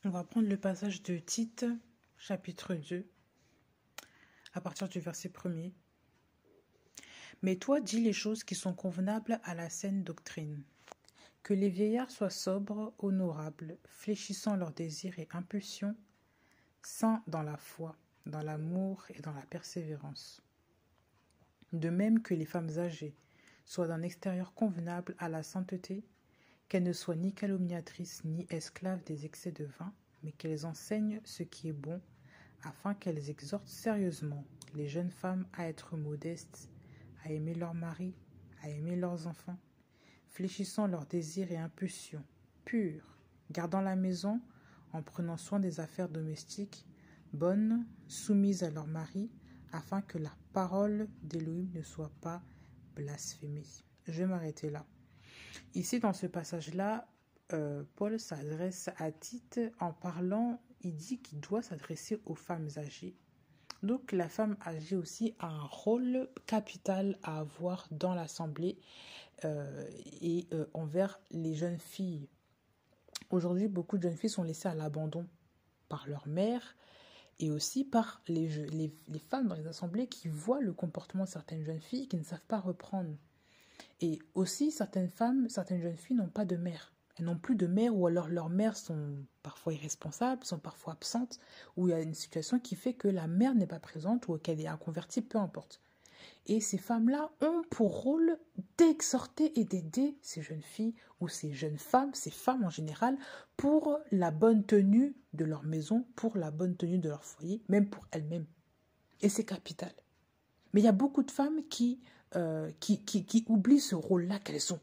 On va prendre le passage de Tite, chapitre 2, à partir du verset 1er. Mais toi, dis les choses qui sont convenables à la saine doctrine. Que les vieillards soient sobres, honorables, fléchissant leurs désirs et impulsions, saints dans la foi, dans l'amour et dans la persévérance. De même que les femmes âgées soient d'un extérieur convenable à la sainteté, qu'elles ne soient ni calomniatrices ni esclaves des excès de vin, mais qu'elles enseignent ce qui est bon, afin qu'elles exhortent sérieusement les jeunes femmes à être modestes, à aimer leur mari, à aimer leurs enfants, fléchissant leurs désirs et impulsions, pures, gardant la maison, en prenant soin des affaires domestiques, bonnes, soumises à leur mari, afin que la parole d'Élohim ne soit pas blasphémée. Je vais m'arrêter là. Ici, dans ce passage-là, Paul s'adresse à Tite en parlant, il dit qu'il doit s'adresser aux femmes âgées. Donc, la femme âgée aussi a un rôle capital à avoir dans l'assemblée et envers les jeunes filles. Aujourd'hui, beaucoup de jeunes filles sont laissées à l'abandon par leur mère et aussi par les femmes dans les assemblées qui voient le comportement de certaines jeunes filles qui ne savent pas reprendre. Et aussi, certaines jeunes filles n'ont pas de mère. Elles n'ont plus de mère ou alors leurs mères sont parfois irresponsables, sont parfois absentes, ou il y a une situation qui fait que la mère n'est pas présente ou qu'elle est inconvertie, peu importe. Et ces femmes-là ont pour rôle d'exhorter et d'aider ces jeunes filles ou ces jeunes femmes, ces femmes en général, pour la bonne tenue de leur maison, pour la bonne tenue de leur foyer, même pour elles-mêmes. Et c'est capital. Mais il y a beaucoup de femmes qui oublient ce rôle-là qu'elles ont.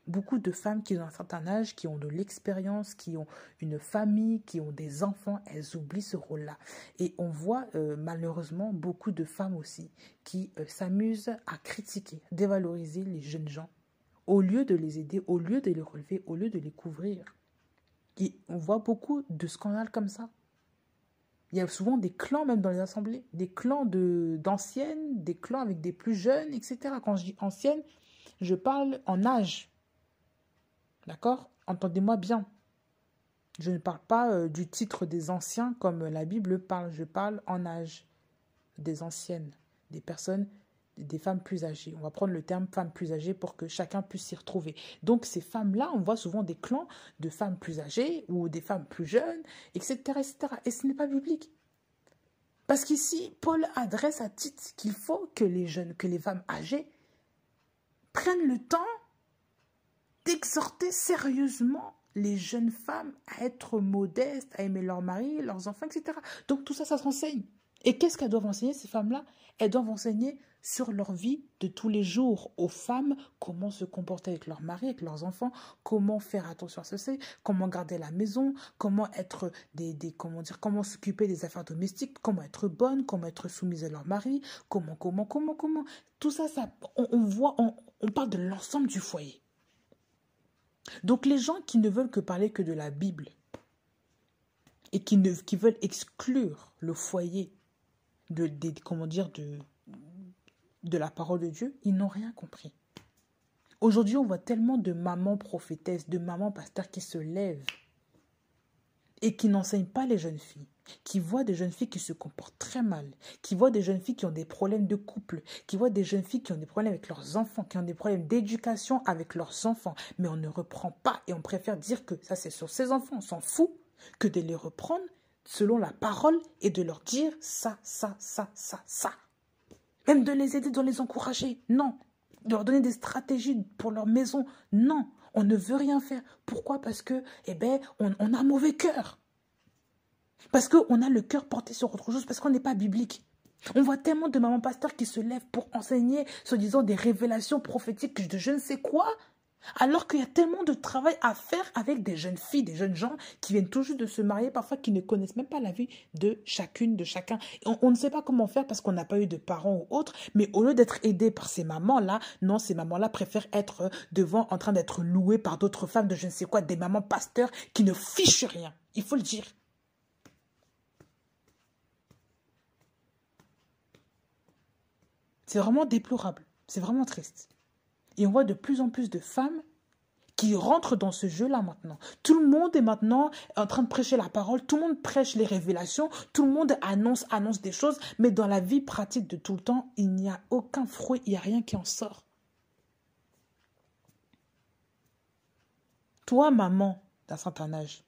Beaucoup de femmes qui ont un certain âge, qui ont de l'expérience, qui ont une famille, qui ont des enfants, elles oublient ce rôle-là. Et on voit malheureusement beaucoup de femmes aussi qui s'amusent à critiquer, dévaloriser les jeunes gens, au lieu de les aider, au lieu de les relever, au lieu de les couvrir. Et on voit beaucoup de scandales comme ça. Il y a souvent des clans même dans les assemblées, des clans d'anciennes, des clans avec des plus jeunes, etc. Quand je dis anciennes, je parle en âge. D'accord? Entendez-moi bien. Je ne parle pas du titre des anciens comme la Bible parle. Je parle en âge des anciennes, des personnes, des femmes plus âgées. On va prendre le terme femmes plus âgées pour que chacun puisse s'y retrouver. Donc ces femmes-là, on voit souvent des clans de femmes plus âgées ou des femmes plus jeunes, etc. etc. Et ce n'est pas biblique. Parce qu'ici, Paul adresse à Tite qu'il faut que les jeunes, que les femmes âgées prennent le temps d'exhorter sérieusement les jeunes femmes à être modestes, à aimer leur mari, leurs enfants, etc. Donc tout ça, ça s'enseigne. Et qu'est-ce qu'elles doivent enseigner, ces femmes-là? Elles doivent enseigner sur leur vie de tous les jours aux femmes, comment se comporter avec leur mari, avec leurs enfants, comment faire attention à ceci, comment garder la maison, comment être comment s'occuper des affaires domestiques, comment être bonne, comment être soumise à leur mari, comment. Tout ça, on parle de l'ensemble du foyer. Donc les gens qui ne veulent que parler que de la Bible et qui veulent exclure le foyer de la parole de Dieu, ils n'ont rien compris. Aujourd'hui, on voit tellement de mamans prophétesses, de mamans pasteurs qui se lèvent et qui n'enseignent pas les jeunes filles, qui voient des jeunes filles qui se comportent très mal, qui voient des jeunes filles qui ont des problèmes de couple, qui voient des jeunes filles qui ont des problèmes avec leurs enfants, qui ont des problèmes d'éducation avec leurs enfants, mais on ne reprend pas et on préfère dire que ça c'est sur ses enfants, on s'en fout, que de les reprendre selon la parole et de leur dire ça. Même de les aider, de les encourager, non. De leur donner des stratégies pour leur maison, non. On ne veut rien faire. Pourquoi? Parce que, on a un mauvais cœur. Parce qu'on a le cœur porté sur autre chose, parce qu'on n'est pas biblique. On voit tellement de mamans pasteurs qui se lèvent pour enseigner, soi-disant des révélations prophétiques de je ne sais quoi, alors qu'il y a tellement de travail à faire avec des jeunes filles, des jeunes gens qui viennent tout juste de se marier, parfois qui ne connaissent même pas la vie de chacune, de chacun. Et on ne sait pas comment faire parce qu'on n'a pas eu de parents ou autres, mais au lieu d'être aidés par ces mamans-là, non, ces mamans-là préfèrent être devant, en train d'être louées par d'autres femmes de je ne sais quoi, des mamans pasteurs qui ne fichent rien. Il faut le dire. C'est vraiment déplorable. C'est vraiment triste. Et on voit de plus en plus de femmes qui rentrent dans ce jeu-là maintenant. Tout le monde est maintenant en train de prêcher la parole, tout le monde prêche les révélations, tout le monde annonce des choses, mais dans la vie pratique de tout le temps, il n'y a aucun fruit, il n'y a rien qui en sort. Toi, maman, d'un certain âge,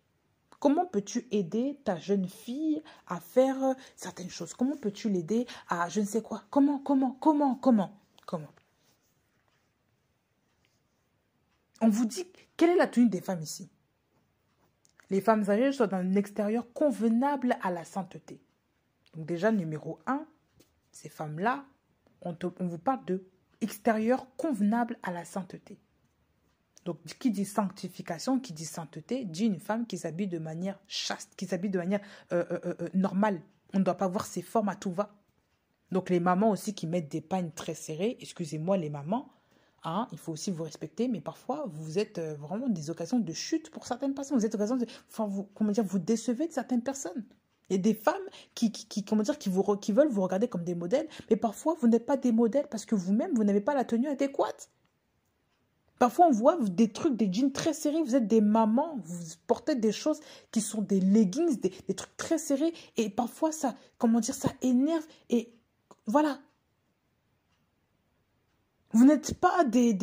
comment peux-tu aider ta jeune fille à faire certaines choses? Comment peux-tu l'aider à je ne sais quoi? Comment? On vous dit, quelle est la tenue des femmes ici? Les femmes âgées sont dans un extérieur convenable à la sainteté. Donc déjà, numéro 1, ces femmes-là, on vous parle de extérieur convenable à la sainteté. Donc, qui dit sanctification, qui dit sainteté, dit une femme qui s'habille de manière chaste, qui s'habille de manière normale. On ne doit pas voir ses formes à tout va. Donc, les mamans aussi qui mettent des pagnes très serrées, excusez-moi les mamans, hein, il faut aussi vous respecter, mais parfois, vous êtes vraiment des occasions de chute pour certaines personnes. Vous êtes occasion de, enfin, vous décevez de certaines personnes. Il y a des femmes qui veulent vous regarder comme des modèles, mais parfois, vous n'êtes pas des modèles parce que vous-même, vous n'avez pas la tenue adéquate. Parfois, on voit des trucs, des jeans très serrés. Vous êtes des mamans, vous portez des choses qui sont des leggings, des trucs très serrés. Et parfois, ça énerve. Et voilà. Vous n'êtes pas des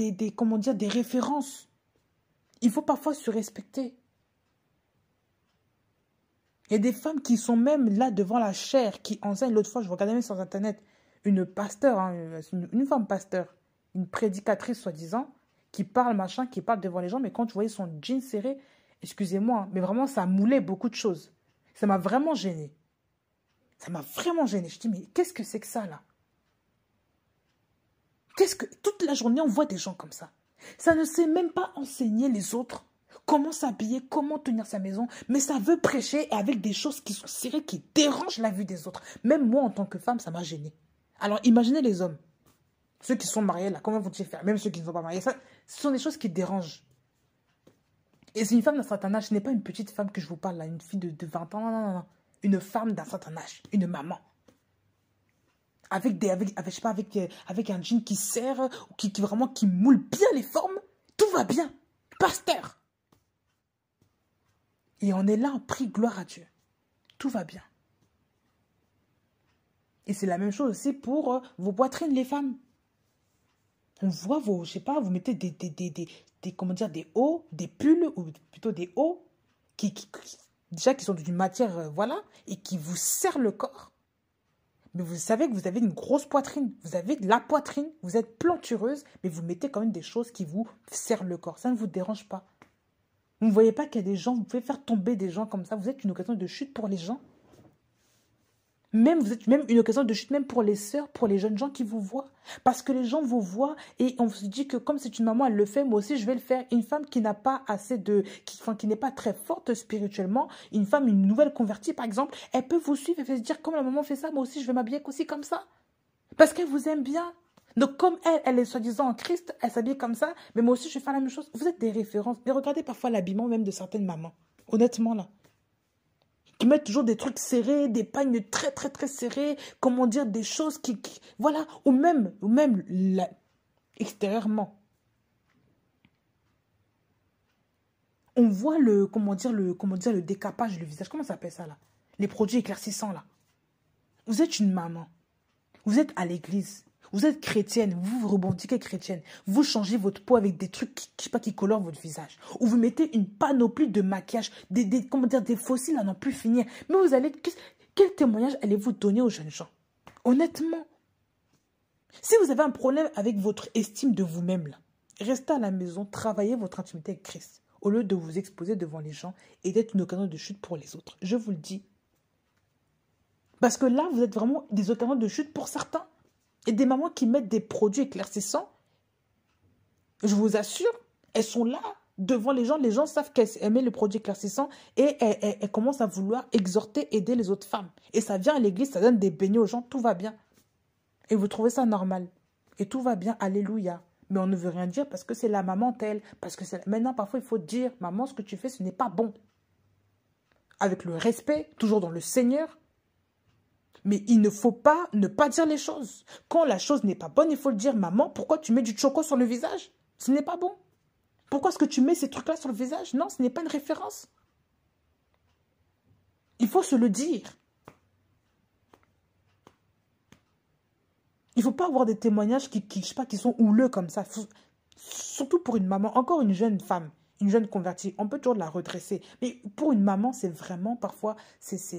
références. Il faut parfois se respecter. Il y a des femmes qui sont même là devant la chair, qui enseignent. L'autre fois, je regardais même sur Internet, une pasteur, hein, une femme pasteur, une prédicatrice soi-disant, qui parle, qui parle devant les gens, mais quand tu voyais son jean serré, excusez-moi, mais vraiment, ça moulait beaucoup de choses. Ça m'a vraiment gênée. Ça m'a vraiment gênée. Je dis, mais qu'est-ce que c'est que ça, là? Toute la journée, on voit des gens comme ça. Ça ne sait même pas enseigner les autres comment s'habiller, comment tenir sa maison, mais ça veut prêcher avec des choses qui sont serrées, qui dérangent la vue des autres. Même moi, en tant que femme, ça m'a gênée. Alors, imaginez les hommes. Ceux qui sont mariés, là, comment vont-ils faire? Même ceux qui ne sont pas mariés, ça, ce sont des choses qui dérangent. Et c'est une femme d'un certain âge, ce n'est pas une petite femme que je vous parle, là, une fille de 20 ans, non. Une femme d'un certain âge, une maman. Avec un jean qui serre, qui moule bien les formes, tout va bien. Pasteur. Et on est là, on prie gloire à Dieu. Tout va bien. Et c'est la même chose aussi pour vos poitrines, les femmes. On voit vos, je sais pas, vous mettez des hauts, des pulls, ou plutôt des hauts, qui sont d'une matière, voilà, et qui vous serrent le corps. Mais vous savez que vous avez une grosse poitrine. Vous avez de la poitrine, vous êtes plantureuse, mais vous mettez quand même des choses qui vous serrent le corps. Ça ne vous dérange pas. Vous ne voyez pas qu'il y a des gens, vous pouvez faire tomber des gens comme ça. Vous êtes une occasion de chute pour les gens. Vous êtes même une occasion de chute, même pour les sœurs, pour les jeunes gens qui vous voient. Parce que les gens vous voient et on se dit que comme c'est une maman, elle le fait, moi aussi je vais le faire. Une femme qui n'a pas assez qui n'est pas très forte spirituellement, une nouvelle convertie par exemple, elle peut vous suivre et peut se dire comme la maman fait ça, moi aussi je vais m'habiller aussi comme ça. Parce qu'elle vous aime bien. Donc comme elle est soi-disant en Christ, elle s'habille comme ça, mais moi aussi je vais faire la même chose. Vous êtes des références. Mais regardez parfois l'habillement même de certaines mamans. Honnêtement là. Qui mettent toujours des trucs serrés, des pagnes très, très, très serrées, comment dire, des choses voilà, ou même là, extérieurement. On voit le décapage du visage. Comment ça s'appelle ça, là? Les produits éclaircissants, là. Vous êtes une maman. Vous êtes à l'église. Vous êtes chrétienne, vous revendiquez chrétienne. Vous changez votre peau avec des trucs qui colorent votre visage. Ou vous mettez une panoplie de maquillage, des fossiles à n'en plus finir. Mais vous allez... Quel témoignage allez-vous donner aux jeunes gens? Honnêtement. Si vous avez un problème avec votre estime de vous-même, là, restez à la maison, travaillez votre intimité avec Christ. Au lieu de vous exposer devant les gens et d'être une occasion de chute pour les autres. Je vous le dis. Parce que là, vous êtes vraiment des occasions de chute pour certains. Et des mamans qui mettent des produits éclaircissants, je vous assure, elles sont là devant les gens savent qu'elles aiment le produit éclaircissant et elles commencent à vouloir exhorter, aider les autres femmes. Et ça vient à l'église, ça donne des beignets aux gens, tout va bien. Et vous trouvez ça normal. Et tout va bien, alléluia. Mais on ne veut rien dire parce que c'est la maman telle. Parce que maintenant, parfois, il faut dire, maman, ce que tu fais, ce n'est pas bon. Avec le respect, toujours dans le Seigneur. Mais il ne faut pas ne pas dire les choses. Quand la chose n'est pas bonne, il faut le dire. Maman, pourquoi tu mets du choco sur le visage? Ce n'est pas bon. Pourquoi est-ce que tu mets ces trucs-là sur le visage? Non, ce n'est pas une référence. Il faut se le dire. Il ne faut pas avoir des témoignages je sais pas, qui sont houleux comme ça. Surtout pour une maman, encore une jeune femme, une jeune convertie, on peut toujours la redresser. Mais pour une maman, c'est vraiment parfois,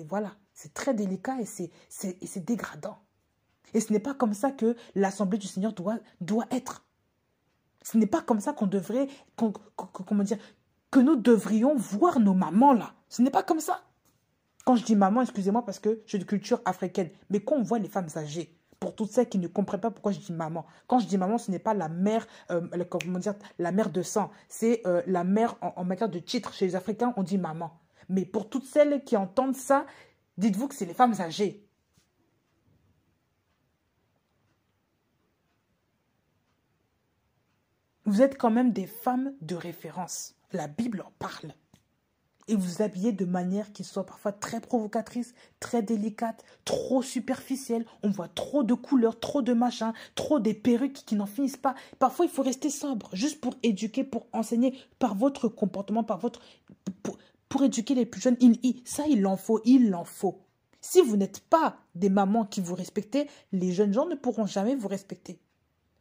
voilà, c'est très délicat et c'est dégradant. Et ce n'est pas comme ça que l'Assemblée du Seigneur doit être. Ce n'est pas comme ça qu'on devrait, comment dire, que nous devrions voir nos mamans là. Ce n'est pas comme ça. Quand je dis maman, excusez-moi parce que je suis de culture africaine. Mais quand on voit les femmes âgées, pour toutes celles qui ne comprennent pas pourquoi je dis maman. Quand je dis maman, ce n'est pas la mère, comment dire, la mère de sang. C'est la mère en matière de titre. Chez les Africains, on dit maman. Mais pour toutes celles qui entendent ça, dites-vous que c'est les femmes âgées. Vous êtes quand même des femmes de référence. La Bible en parle. Et vous vous habillez de manière qui soit parfois très provocatrice, très délicate, trop superficielle. On voit trop de couleurs, trop de machins, trop des perruques qui n'en finissent pas. Parfois, il faut rester sobre, juste pour éduquer, pour enseigner par votre comportement, pour éduquer les plus jeunes. Ça, il en faut, il en faut. Si vous n'êtes pas des mamans qui vous respectez, les jeunes gens ne pourront jamais vous respecter.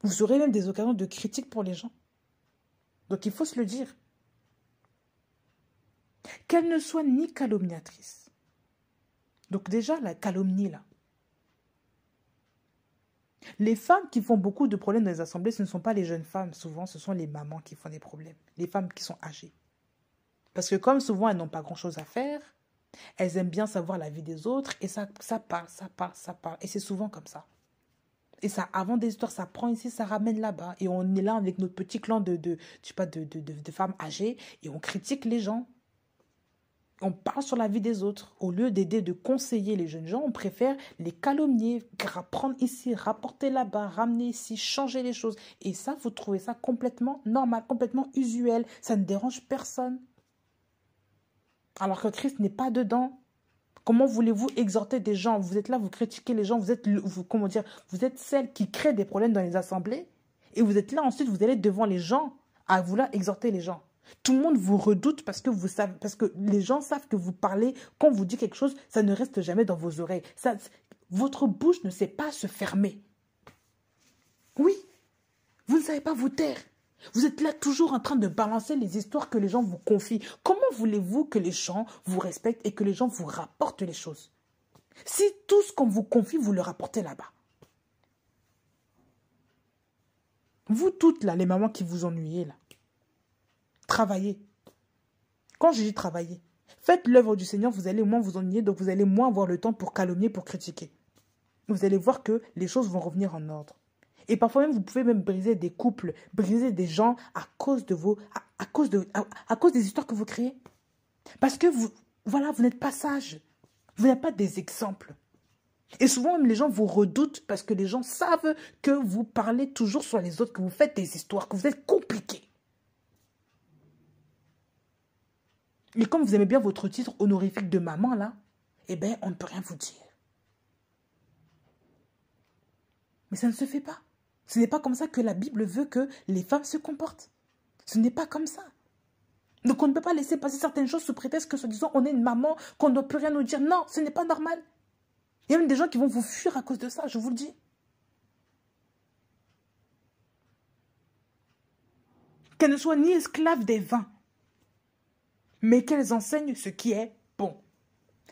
Vous aurez même des occasions de critique pour les gens. Donc, il faut se le dire. Qu'elle ne soit ni calomniatrice. Donc déjà, la calomnie, là. Les femmes qui font beaucoup de problèmes dans les assemblées, ce ne sont pas les jeunes femmes. Souvent, ce sont les mamans qui font des problèmes. Les femmes qui sont âgées. Parce que comme souvent, elles n'ont pas grand-chose à faire, elles aiment bien savoir la vie des autres. Et ça parle. Et c'est souvent comme ça. Et ça, avant des histoires, ça prend ici, ça ramène là-bas. Et on est là avec notre petit clan de femmes âgées. Et on critique les gens. On parle sur la vie des autres. Au lieu d'aider, de conseiller les jeunes gens, on préfère les calomnier, prendre ici, rapporter là-bas, ramener ici, changer les choses. Et ça, vous trouvez ça complètement normal, complètement usuel. Ça ne dérange personne. Alors que Christ n'est pas dedans. Comment voulez-vous exhorter des gens? Vous êtes là, vous critiquez les gens, vous êtes celle qui crée des problèmes dans les assemblées. Et vous êtes là, ensuite, vous allez devant les gens à vouloir exhorter les gens. Tout le monde vous redoute parce que les gens savent que vous parlez, quand vous dites quelque chose, ça ne reste jamais dans vos oreilles. Votre bouche ne sait pas se fermer. Oui, vous ne savez pas vous taire. Vous êtes là toujours en train de balancer les histoires que les gens vous confient. Comment voulez-vous que les gens vous respectent et que les gens vous rapportent les choses? Si tout ce qu'on vous confie, vous le rapportez là-bas. Vous toutes là, les mamans qui vous ennuyez là, travaillez. Quand je dis travailler, faites l'œuvre du Seigneur, vous allez moins vous ennuyer, donc vous allez moins avoir le temps pour calomnier, pour critiquer. Vous allez voir que les choses vont revenir en ordre. Et parfois même, vous pouvez même briser des couples, briser des gens à cause des histoires que vous créez. Parce que vous n'êtes pas sage. Vous n'êtes pas des exemples. Et souvent, même les gens vous redoutent parce que les gens savent que vous parlez toujours sur les autres, que vous faites des histoires, que vous êtes compliqués. Et comme vous aimez bien votre titre honorifique de maman, là, eh bien, on ne peut rien vous dire. Mais ça ne se fait pas. Ce n'est pas comme ça que la Bible veut que les femmes se comportent. Ce n'est pas comme ça. Donc on ne peut pas laisser passer certaines choses sous prétexte que, soi-disant, on est une maman, qu'on ne doit plus rien nous dire. Non, ce n'est pas normal. Il y a même des gens qui vont vous fuir à cause de ça, je vous le dis. Qu'elles ne soient ni esclaves des vins, mais qu'elles enseignent ce qui est bon.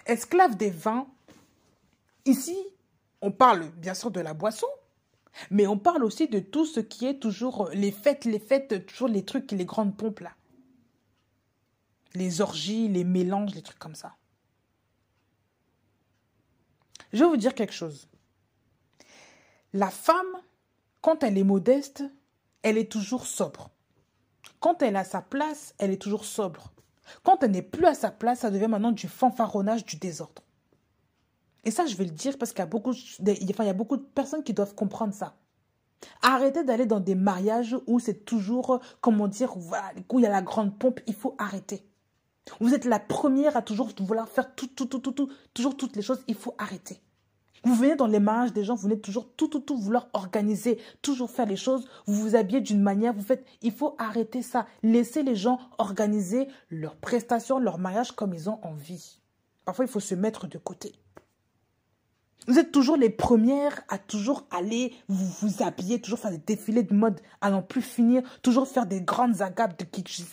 Esclaves des vins, ici, on parle bien sûr de la boisson, mais on parle aussi de tout ce qui est toujours les fêtes, toujours les trucs, les grandes pompes là. Les orgies, les mélanges, les trucs comme ça. Je vais vous dire quelque chose. La femme, quand elle est modeste, elle est toujours sobre. Quand elle a sa place, elle est toujours sobre. Quand elle n'est plus à sa place, ça devient maintenant du fanfaronnage, du désordre. Et ça, je vais le dire parce qu'il y a beaucoup de personnes qui doivent comprendre ça. Arrêtez d'aller dans des mariages où c'est toujours, comment dire, voilà, où il y a la grande pompe, il faut arrêter. Vous êtes la première à toujours vouloir faire toujours toutes les choses, il faut arrêter. Vous venez dans les mariages des gens, vous venez toujours tout vouloir organiser, toujours faire les choses, vous vous habillez d'une manière, vous faites... Il faut arrêter ça. Laissez les gens organiser leurs prestations, leur mariage comme ils ont envie. Parfois, il faut se mettre de côté. Vous êtes toujours les premières à toujours aller vous habiller, toujours faire des défilés de mode à n'en plus finir, toujours faire des grandes agapes de qui, je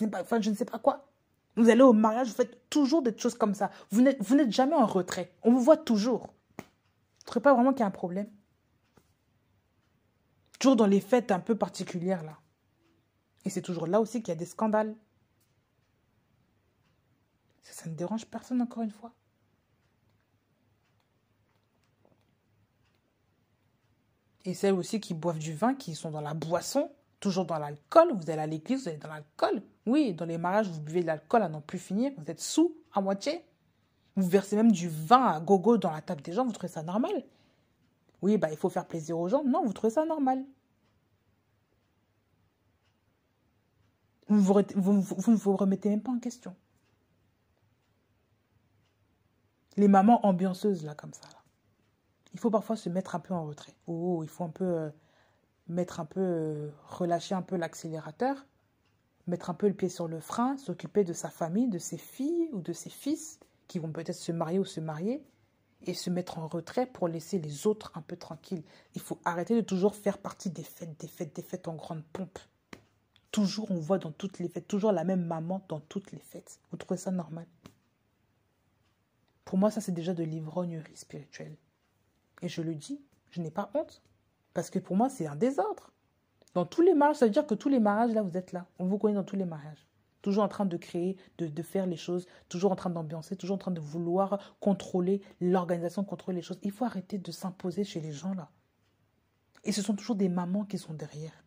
ne sais pas quoi. Vous allez au mariage, vous faites toujours des choses comme ça. Vous n'êtes jamais en retrait. On vous voit toujours. Vous ne trouvez pas vraiment qu'il y a un problème? Toujours dans les fêtes un peu particulières, là. Et c'est toujours là aussi qu'il y a des scandales. Ça ne dérange personne, encore une fois. Et celles aussi qui boivent du vin, qui sont dans la boisson, toujours dans l'alcool. Vous allez à l'église, vous allez dans l'alcool. Oui, dans les mariages, vous buvez de l'alcool à n'en plus finir. Vous êtes sous à moitié. Vous versez même du vin à gogo dans la table des gens. Vous trouvez ça normal? Oui, bah, il faut faire plaisir aux gens. Non, vous trouvez ça normal. Vous ne vous remettez même pas en question. Les mamans ambianceuses, là, comme ça. Là. Il faut parfois se mettre un peu en retrait. Oh, il faut un peu relâcher un peu l'accélérateur, mettre un peu le pied sur le frein, s'occuper de sa famille, de ses filles ou de ses fils qui vont peut-être se marier ou se marier et se mettre en retrait pour laisser les autres un peu tranquilles. Il faut arrêter de toujours faire partie des fêtes en grande pompe. Toujours, on voit dans toutes les fêtes, toujours la même maman dans toutes les fêtes. Vous trouvez ça normal? Pour moi, ça, c'est déjà de l'ivrognerie spirituelle. Et je le dis, je n'ai pas honte. Parce que pour moi, c'est un désordre. Dans tous les mariages, ça veut dire que tous les mariages, là, vous êtes là. On vous connaît dans tous les mariages. Toujours en train de créer, de faire les choses, toujours en train d'ambiancer, toujours en train de vouloir contrôler l'organisation, contrôler les choses. Il faut arrêter de s'imposer chez les gens, là. Et ce sont toujours des mamans qui sont derrière.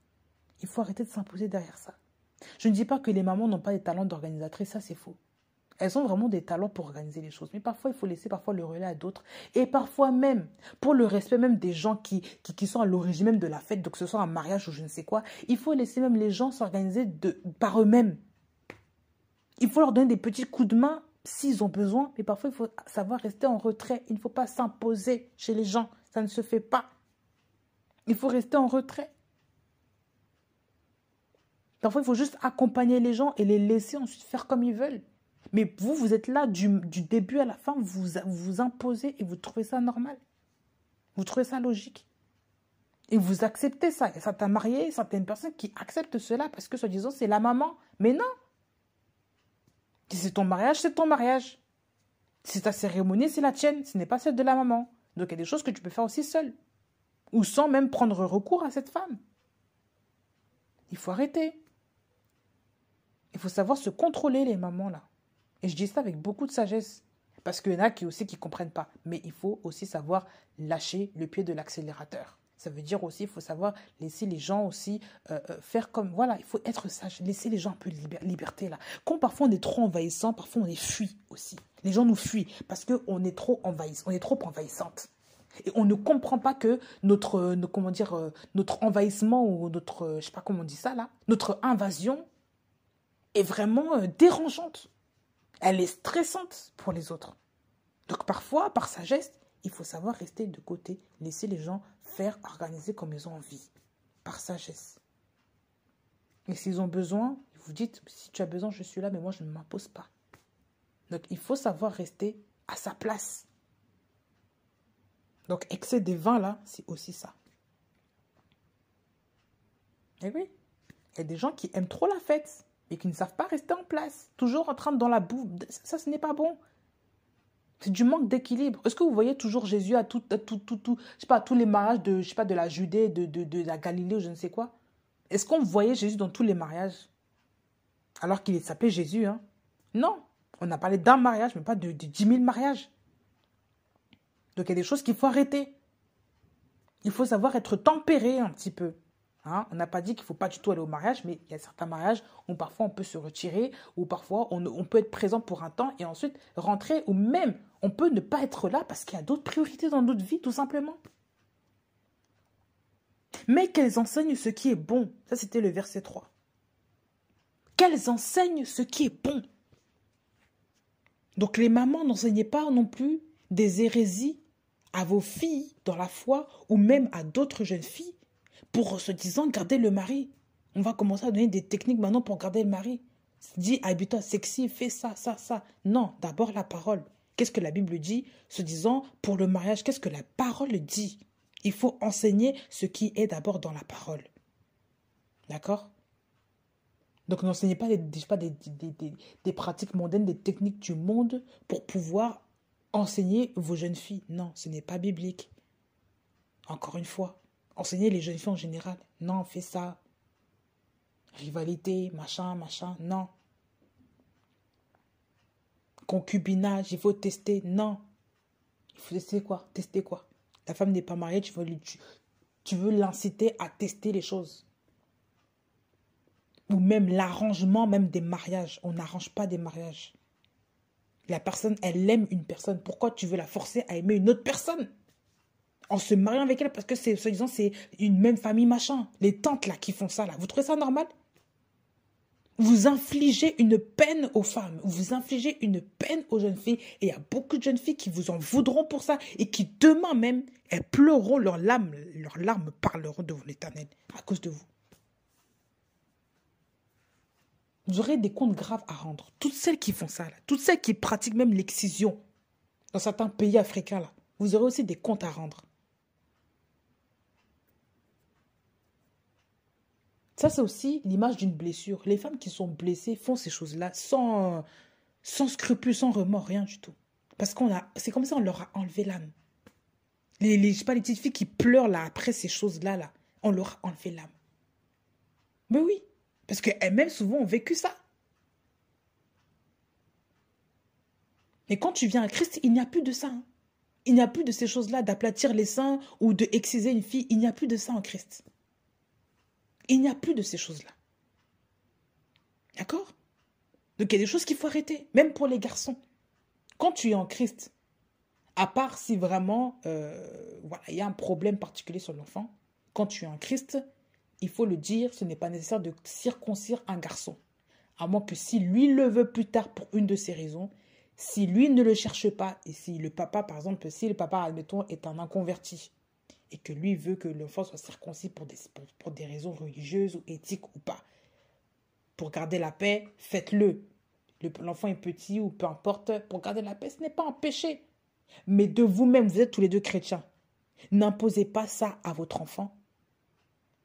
Il faut arrêter de s'imposer derrière ça. Je ne dis pas que les mamans n'ont pas des talents d'organisatrices, ça c'est faux. Elles ont vraiment des talents pour organiser les choses. Mais parfois, il faut laisser le relais à d'autres. Et parfois même, pour le respect même des gens qui sont à l'origine même de la fête, donc que ce soit un mariage ou je ne sais quoi, il faut laisser même les gens s'organiser par eux-mêmes. Il faut leur donner des petits coups de main s'ils ont besoin. Mais parfois, il faut savoir rester en retrait. Il ne faut pas s'imposer chez les gens. Ça ne se fait pas. Il faut rester en retrait. Parfois, il faut juste accompagner les gens et les laisser ensuite faire comme ils veulent. Mais vous êtes là du début à la fin, vous imposez et vous trouvez ça normal. Vous trouvez ça logique. Et vous acceptez ça. Il y a certains mariés, certaines personnes qui acceptent cela parce que, soi-disant, c'est la maman. Mais non. Si c'est ton mariage, c'est ton mariage. Si c'est ta cérémonie, c'est la tienne. Ce n'est pas celle de la maman. Donc, il y a des choses que tu peux faire aussi seul. Ou sans même prendre recours à cette femme. Il faut arrêter. Il faut savoir se contrôler, les mamans, là. Et je dis ça avec beaucoup de sagesse. Parce qu'il y en a qui aussi qui ne comprennent pas. Mais il faut aussi savoir lâcher le pied de l'accélérateur. Ça veut dire aussi, il faut savoir laisser les gens aussi faire comme... Voilà, il faut être sage. Laisser les gens un peu de liberté, là. Quand parfois on est trop envahissant, parfois on les fuit aussi. Les gens nous fuient parce qu'on est trop envahissant. On est trop envahissante. Et on ne comprend pas que notre envahissement ou notre... je sais pas comment on dit ça, là. Notre invasion est vraiment dérangeante. Elle est stressante pour les autres. Donc parfois, par sagesse, il faut savoir rester de côté, laisser les gens faire, organiser comme ils ont envie. Par sagesse. Et s'ils ont besoin, vous dites, si tu as besoin, je suis là, mais moi, je ne m'impose pas. Donc il faut savoir rester à sa place. Donc excès des vins, là, c'est aussi ça. Et oui, il y a des gens qui aiment trop la fête et qui ne savent pas rester en place. Toujours en train de dans la boue. Ça, ce n'est pas bon. C'est du manque d'équilibre. Est-ce que vous voyez toujours Jésus à je sais pas, à tous les mariages de, je sais pas, de la Judée, de la Galilée ou je ne sais quoi? Est-ce qu'on voyait Jésus dans tous les mariages? Alors qu'il s'appelait Jésus, hein? Non. On a parlé d'un mariage, mais pas de 10 000 mariages. Donc il y a des choses qu'il faut arrêter. Il faut savoir être tempéré un petit peu. Hein? On n'a pas dit qu'il ne faut pas du tout aller au mariage, mais il y a certains mariages où parfois on peut se retirer, ou parfois on peut être présent pour un temps et ensuite rentrer, ou même on peut ne pas être là parce qu'il y a d'autres priorités dans notre vie, tout simplement. Mais qu'elles enseignent ce qui est bon. Ça, c'était le verset 3. Qu'elles enseignent ce qui est bon. Donc les mamans n'enseignaient pas non plus des hérésies à vos filles dans la foi ou même à d'autres jeunes filles pour se disant garder le mari. On va commencer à donner des techniques maintenant pour garder le mari. Dis, habille-toi sexy, fais ça, ça, ça. Non, d'abord la parole. Qu'est-ce que la Bible dit? Se disant, pour le mariage, qu'est-ce que la parole dit? Il faut enseigner ce qui est d'abord dans la parole. D'accord? Donc n'enseignez pas, des pratiques mondaines, des techniques du monde pour pouvoir enseigner vos jeunes filles. Non, ce n'est pas biblique. Encore une fois, enseignez les jeunes filles en général. Non, fais ça. Rivalité, machin, machin, non. Concubinage, il faut tester, non. Il faut tester quoi? Tester quoi? La femme n'est pas mariée, tu veux l'inciter à tester les choses. Ou même l'arrangement même des mariages. On n'arrange pas des mariages. La personne, elle aime une personne. Pourquoi tu veux la forcer à aimer une autre personne? En se mariant avec elle parce que c'est une même famille, machin. Les tantes là qui font ça là. Vous trouvez ça normal? Vous infligez une peine aux femmes, vous infligez une peine aux jeunes filles. Et il y a beaucoup de jeunes filles qui vous en voudront pour ça et qui demain même, elles pleureront leurs larmes parleront devant l'Éternel à cause de vous. Vous aurez des comptes graves à rendre. Toutes celles qui font ça, là, toutes celles qui pratiquent même l'excision dans certains pays africains, là, vous aurez aussi des comptes à rendre. Ça, c'est aussi l'image d'une blessure. Les femmes qui sont blessées font ces choses-là sans scrupule, sans remords, rien du tout. Parce c'est comme ça on leur a enlevé l'âme. Je sais pas, les petites filles qui pleurent là après ces choses-là, là, on leur a enlevé l'âme. Mais oui, parce qu'elles-mêmes souvent ont vécu ça. Et quand tu viens à Christ, il n'y a plus de ça. Hein. Il n'y a plus de ces choses-là, d'aplatir les seins ou de exciser une fille. Il n'y a plus de ça en Christ. Il n'y a plus de ces choses-là. D'accord? Donc il y a des choses qu'il faut arrêter, même pour les garçons. Quand tu es en Christ, à part si vraiment voilà, il y a un problème particulier sur l'enfant, quand tu es en Christ, il faut le dire, ce n'est pas nécessaire de circoncire un garçon. À moins que si lui le veut plus tard pour une de ses raisons, si lui ne le cherche pas, et si le papa, par exemple, si le papa, admettons, est un inconverti, et que lui veut que l'enfant soit circoncis pour des raisons religieuses ou éthiques ou pas, pour garder la paix, faites-le. L'enfant est petit ou peu importe, pour garder la paix, ce n'est pas un péché. Mais de vous-même, vous êtes tous les deux chrétiens. N'imposez pas ça à votre enfant.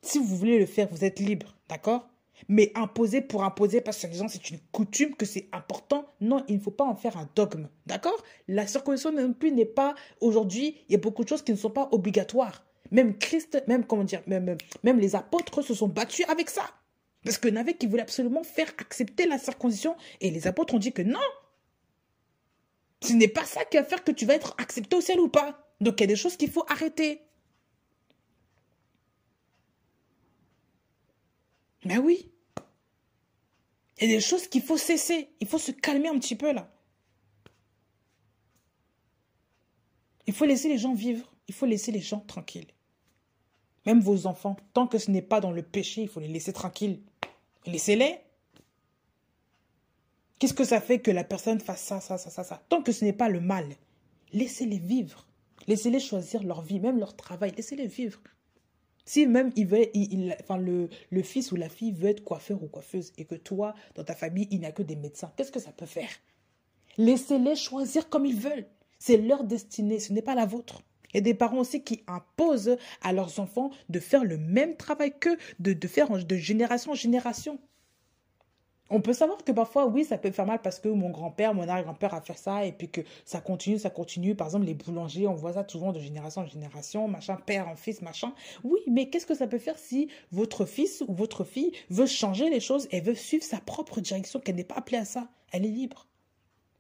Si vous voulez le faire, vous êtes libre, d'accord? Mais imposer pour imposer, parce que disant c'est une coutume, que c'est important, non, il ne faut pas en faire un dogme, d'accord? La circoncision non plus n'est pas, aujourd'hui, il y a beaucoup de choses qui ne sont pas obligatoires. Même Christ, même les apôtres se sont battus avec ça. Parce qu'il y en avait qui voulaient absolument faire accepter la circoncision, et les apôtres ont dit que non, ce n'est pas ça qui va faire que tu vas être accepté au ciel ou pas. Donc il y a des choses qu'il faut arrêter. Mais oui. Il y a des choses qu'il faut cesser. Il faut se calmer un petit peu là. Il faut laisser les gens vivre. Il faut laisser les gens tranquilles. Même vos enfants, tant que ce n'est pas dans le péché, il faut les laisser tranquilles. Laissez-les. Qu'est-ce que ça fait que la personne fasse ça, ça, ça, ça, ça? Tant que ce n'est pas le mal, laissez-les vivre. Laissez-les choisir leur vie, même leur travail. Laissez-les vivre. Si même le fils ou la fille veut être coiffeur ou coiffeuse et que toi, dans ta famille, il n'y a que des médecins, qu'est-ce que ça peut faire? Laissez-les choisir comme ils veulent. C'est leur destinée, ce n'est pas la vôtre. Il y a des parents aussi qui imposent à leurs enfants de faire le même travail qu'eux, de faire de génération en génération. On peut savoir que parfois, oui, ça peut faire mal parce que mon grand-père, mon arrière-grand-père a fait ça et puis que ça continue, ça continue. Par exemple, les boulangers, on voit ça souvent de génération en génération, machin, père en fils, machin. Oui, mais qu'est-ce que ça peut faire si votre fils ou votre fille veut changer les choses et veut suivre sa propre direction, qu'elle n'est pas appelée à ça? Elle est libre.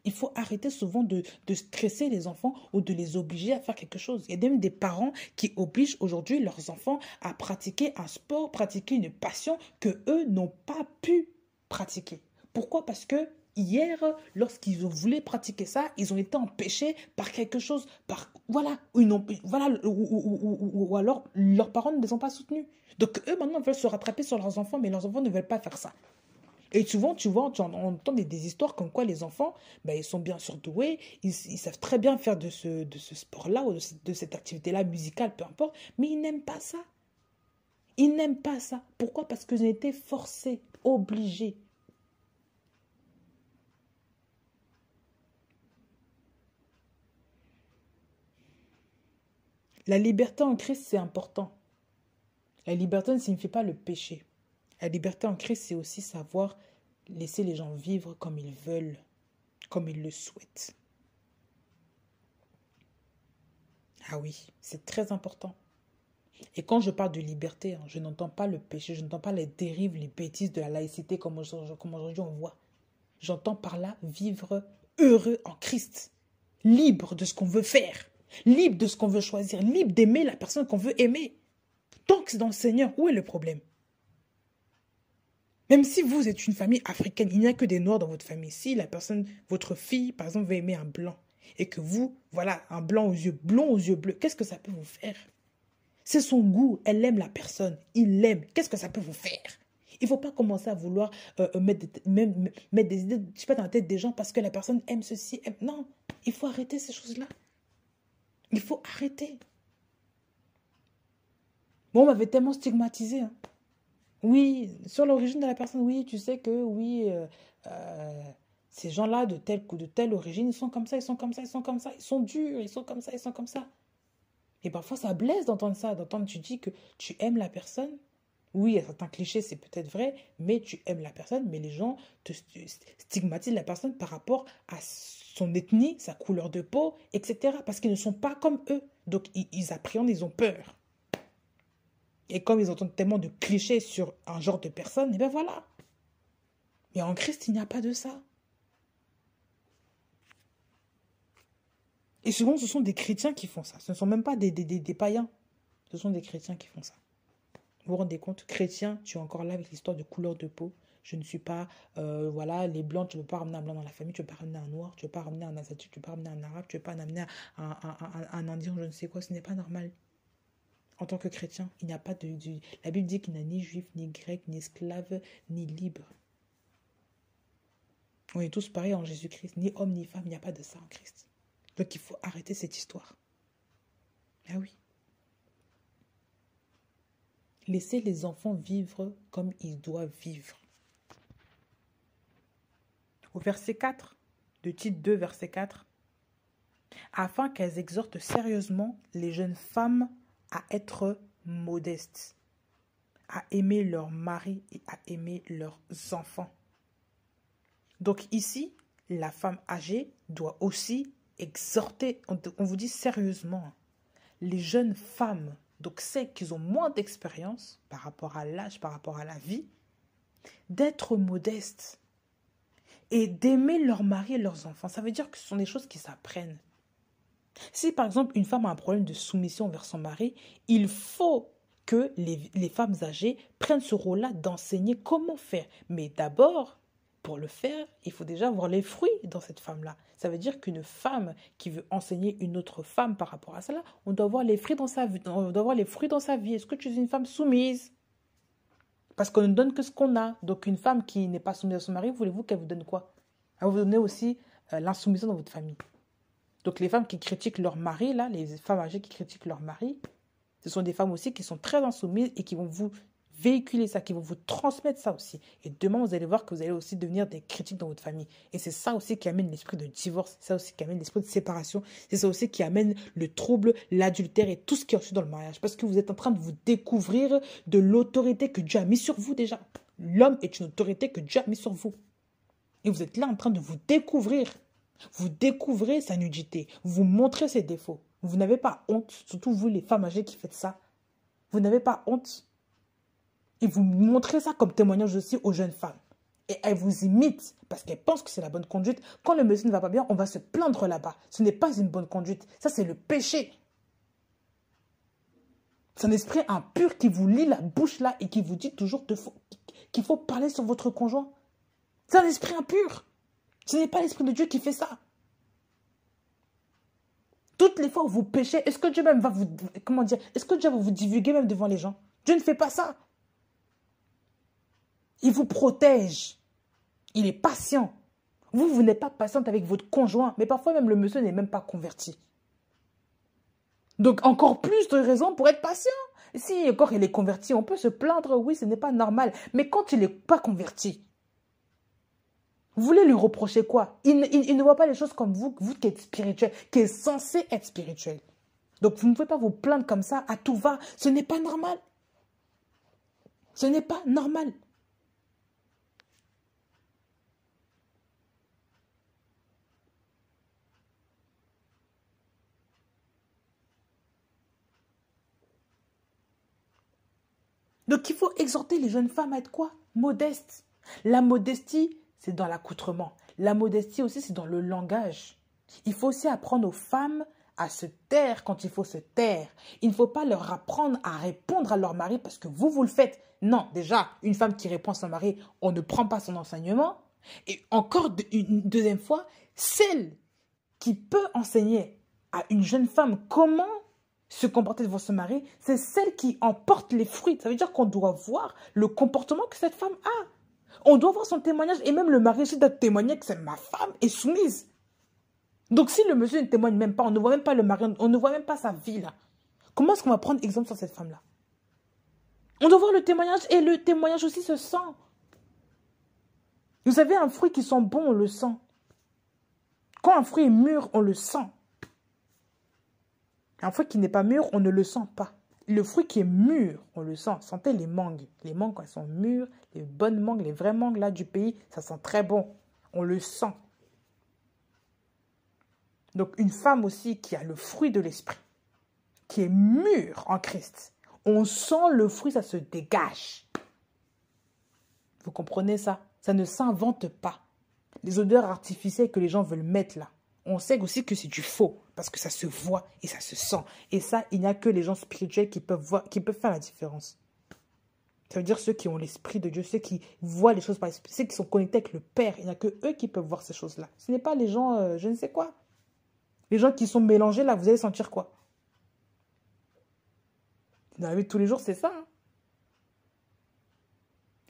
Il faut arrêter souvent de stresser les enfants ou de les obliger à faire quelque chose. Il y a même des parents qui obligent aujourd'hui leurs enfants à pratiquer un sport, pratiquer une passion que eux n'ont pas pu pratiquer. Pourquoi? Parce que hier, lorsqu'ils voulaient pratiquer ça, ils ont été empêchés par quelque chose, ou alors leurs parents ne les ont pas soutenus. Donc eux maintenant veulent se rattraper sur leurs enfants, mais leurs enfants ne veulent pas faire ça. Et souvent, on entend des histoires comme quoi les enfants, ben, ils sont bien surdoués, ils savent très bien faire de ce sport-là ou de cette activité-là musicale, peu importe, mais ils n'aiment pas ça. Ils n'aiment pas ça. Pourquoi? Parce qu'ils ont été forcés, obligés. La liberté en Christ, c'est important. La liberté ne signifie pas le péché. La liberté en Christ, c'est aussi savoir laisser les gens vivre comme ils veulent, comme ils le souhaitent. Ah oui, c'est très important. Et quand je parle de liberté, je n'entends pas le péché, je n'entends pas les dérives, les bêtises de la laïcité comme aujourd'hui on voit. J'entends par là vivre heureux en Christ, libre de ce qu'on veut faire, libre de ce qu'on veut choisir, libre d'aimer la personne qu'on veut aimer. Tant que c'est dans le Seigneur, où est le problème? Même si vous êtes une famille africaine, il n'y a que des noirs dans votre famille. Si la personne, votre fille, par exemple, veut aimer un blanc, et que vous, voilà, un blanc aux yeux blonds, aux yeux bleus, qu'est-ce que ça peut vous faire? C'est son goût, elle aime la personne, il l'aime. Qu'est-ce que ça peut vous faire? Il ne faut pas commencer à vouloir mettre des idées, je sais pas, dans la tête des gens parce que la personne aime ceci. Non, il faut arrêter ces choses-là. Il faut arrêter. Bon, on m'avait tellement stigmatisé. Hein. Oui, sur l'origine de la personne, oui, tu sais que oui, ces gens-là de telle origine, ils sont comme ça, ils sont comme ça, ils sont comme ça, ils sont durs, ils sont comme ça, ils sont comme ça. Et parfois, ça blesse d'entendre ça, d'entendre tu dis que tu aimes la personne. Oui, il y a certains clichés, c'est peut-être vrai, mais tu aimes la personne, mais les gens te stigmatisent la personne par rapport à son ethnie, sa couleur de peau, etc. Parce qu'ils ne sont pas comme eux. Donc, ils appréhendent, ils ont peur. Et comme ils entendent tellement de clichés sur un genre de personne, et bien voilà. Mais en Christ, il n'y a pas de ça. Et souvent, ce sont des chrétiens qui font ça. Ce ne sont même pas des païens. Ce sont des chrétiens qui font ça. Vous vous rendez compte, chrétien, tu es encore là avec l'histoire de couleur de peau. Je ne suis pas, voilà, les blancs, tu ne peux pas ramener un blanc dans la famille, tu ne peux pas ramener un noir, tu ne peux pas ramener un asiatique, tu ne peux pas ramener un arabe, tu ne peux pas ramener un indien, je ne sais quoi, ce n'est pas normal. En tant que chrétien, il n'y a pas La Bible dit qu'il n'y a ni juif, ni grec, ni esclave, ni libre. On est tous pareils en Jésus-Christ, ni homme, ni femme, il n'y a pas de ça en Christ. Donc il faut arrêter cette histoire. Ah oui. Laissez les enfants vivre comme ils doivent vivre. Au verset 4, de Tite 2, verset 4, afin qu'elles exhortent sérieusement les jeunes femmes à être modestes, à aimer leur mari et à aimer leurs enfants. Donc ici, la femme âgée doit aussi exhorter, on vous dit sérieusement, les jeunes femmes, donc celles qui ont moins d'expérience par rapport à l'âge, par rapport à la vie, d'être modestes et d'aimer leur mari et leurs enfants. Ça veut dire que ce sont des choses qui s'apprennent. Si par exemple une femme a un problème de soumission vers son mari, il faut que les femmes âgées prennent ce rôle-là d'enseigner comment faire. Mais d'abord, pour le faire, il faut déjà voir les fruits dans cette femme-là. Ça veut dire qu'une femme qui veut enseigner une autre femme par rapport à cela, on doit voir les fruits dans sa vie. On doit voir les fruits dans sa vie. Est-ce que tu es une femme soumise? Parce qu'on ne donne que ce qu'on a. Donc une femme qui n'est pas soumise à son mari, voulez-vous qu'elle vous donne quoi? Elle va vous donner aussi l'insoumission dans votre famille. Donc les femmes qui critiquent leur mari, là, les femmes âgées qui critiquent leur mari, ce sont des femmes aussi qui sont très insoumises et qui vont vous véhiculer ça, qui vont vous transmettre ça aussi. Et demain, vous allez voir que vous allez aussi devenir des critiques dans votre famille. Et c'est ça aussi qui amène l'esprit de divorce, c'est ça aussi qui amène l'esprit de séparation, c'est ça aussi qui amène le trouble, l'adultère et tout ce qui est ensuite dans le mariage. Parce que vous êtes en train de vous découvrir de l'autorité que Dieu a mis sur vous déjà. L'homme est une autorité que Dieu a mis sur vous. Et vous êtes là en train de vous découvrir. Vous découvrez sa nudité, vous montrez ses défauts. Vous n'avez pas honte, surtout vous les femmes âgées qui faites ça. Vous n'avez pas honte. Et vous montrez ça comme témoignage aussi aux jeunes femmes. Et elles vous imitent parce qu'elles pensent que c'est la bonne conduite. Quand le monsieur ne va pas bien, on va se plaindre là-bas. Ce n'est pas une bonne conduite. Ça, c'est le péché. C'est un esprit impur qui vous lie la bouche là et qui vous dit toujours qu'il faut parler sur votre conjoint. C'est un esprit impur. Ce n'est pas l'Esprit de Dieu qui fait ça. Toutes les fois où vous péchez, est-ce que Dieu même va vous... Comment dire? Est-ce que Dieu va vous divulguer même devant les gens? Dieu ne fait pas ça. Il vous protège. Il est patient. Vous n'êtes pas patiente avec votre conjoint. Mais parfois même le monsieur n'est même pas converti. Donc encore plus de raisons pour être patient. Si encore il est converti, on peut se plaindre. Oui, ce n'est pas normal. Mais quand il n'est pas converti, vous voulez lui reprocher quoi? Il ne voit pas les choses comme vous qui êtes spirituel, qui est censé être spirituel. Donc vous ne pouvez pas vous plaindre comme ça à tout va. Ce n'est pas normal. Ce n'est pas normal. Donc il faut exhorter les jeunes femmes à être quoi? Modestes. La modestie, c'est dans l'accoutrement. La modestie aussi, c'est dans le langage. Il faut aussi apprendre aux femmes à se taire quand il faut se taire. Il ne faut pas leur apprendre à répondre à leur mari parce que vous le faites. Non, déjà, une femme qui répond à son mari, on ne prend pas son enseignement. Et encore une deuxième fois, celle qui peut enseigner à une jeune femme comment se comporter devant son mari, c'est celle qui emporte les fruits. Ça veut dire qu'on doit voir le comportement que cette femme a. On doit voir son témoignage et même le mari aussi doit témoigner que ma femme est soumise. Donc si le monsieur ne témoigne même pas, on ne voit même pas le mari, on ne voit même pas sa vie là. Comment est-ce qu'on va prendre exemple sur cette femme-là? On doit voir le témoignage et le témoignage aussi se sent. Vous savez, un fruit qui sent bon, on le sent. Quand un fruit est mûr, on le sent. Un fruit qui n'est pas mûr, on ne le sent pas. Le fruit qui est mûr, on le sent. Sentez les mangues. Les mangues, quand elles sont mûres, les bonnes mangues, les vraies mangues là du pays, ça sent très bon. On le sent. Donc, une femme aussi qui a le fruit de l'esprit, qui est mûre en Christ, on sent le fruit, ça se dégage. Vous comprenez ça? Ça ne s'invente pas. Les odeurs artificielles que les gens veulent mettre là, on sait aussi que c'est du faux, parce que ça se voit et ça se sent. Et ça, il n'y a que les gens spirituels qui peuvent voir, qui peuvent faire la différence. Ça veut dire ceux qui ont l'esprit de Dieu, ceux qui voient les choses par l'esprit, ceux qui sont connectés avec le Père. Il n'y a que eux qui peuvent voir ces choses-là. Ce n'est pas les gens, je ne sais quoi. Les gens qui sont mélangés, là, vous allez sentir quoi? Dans la vie de tous les jours, c'est ça. Hein.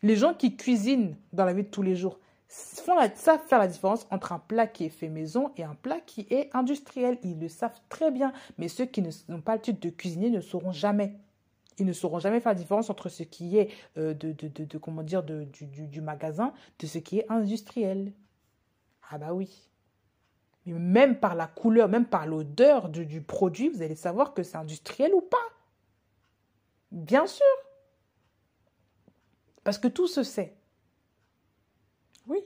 Les gens qui cuisinent dans la vie de tous les jours savent faire la différence entre un plat qui est fait maison et un plat qui est industriel. Ils le savent très bien. Mais ceux qui n'ont pas l'habitude de cuisiner ne sauront jamais. Ils ne sauront jamais faire la différence entre ce qui est comment dire, du magasin de ce qui est industriel. Ah bah oui. Mais même par la couleur, même par l'odeur du produit, vous allez savoir que c'est industriel ou pas. Bien sûr. Parce que tout se sait. Oui.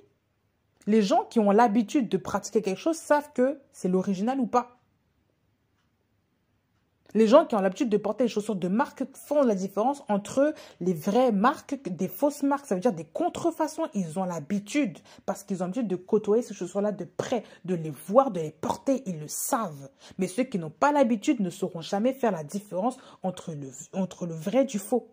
Les gens qui ont l'habitude de pratiquer quelque chose savent que c'est l'original ou pas. Les gens qui ont l'habitude de porter les chaussures de marque font la différence entre les vraies marques, des fausses marques. Ça veut dire des contrefaçons. Ils ont l'habitude, parce qu'ils ont l'habitude de côtoyer ces chaussures-là de près, de les voir, de les porter. Ils le savent. Mais ceux qui n'ont pas l'habitude ne sauront jamais faire la différence entre le vrai du faux.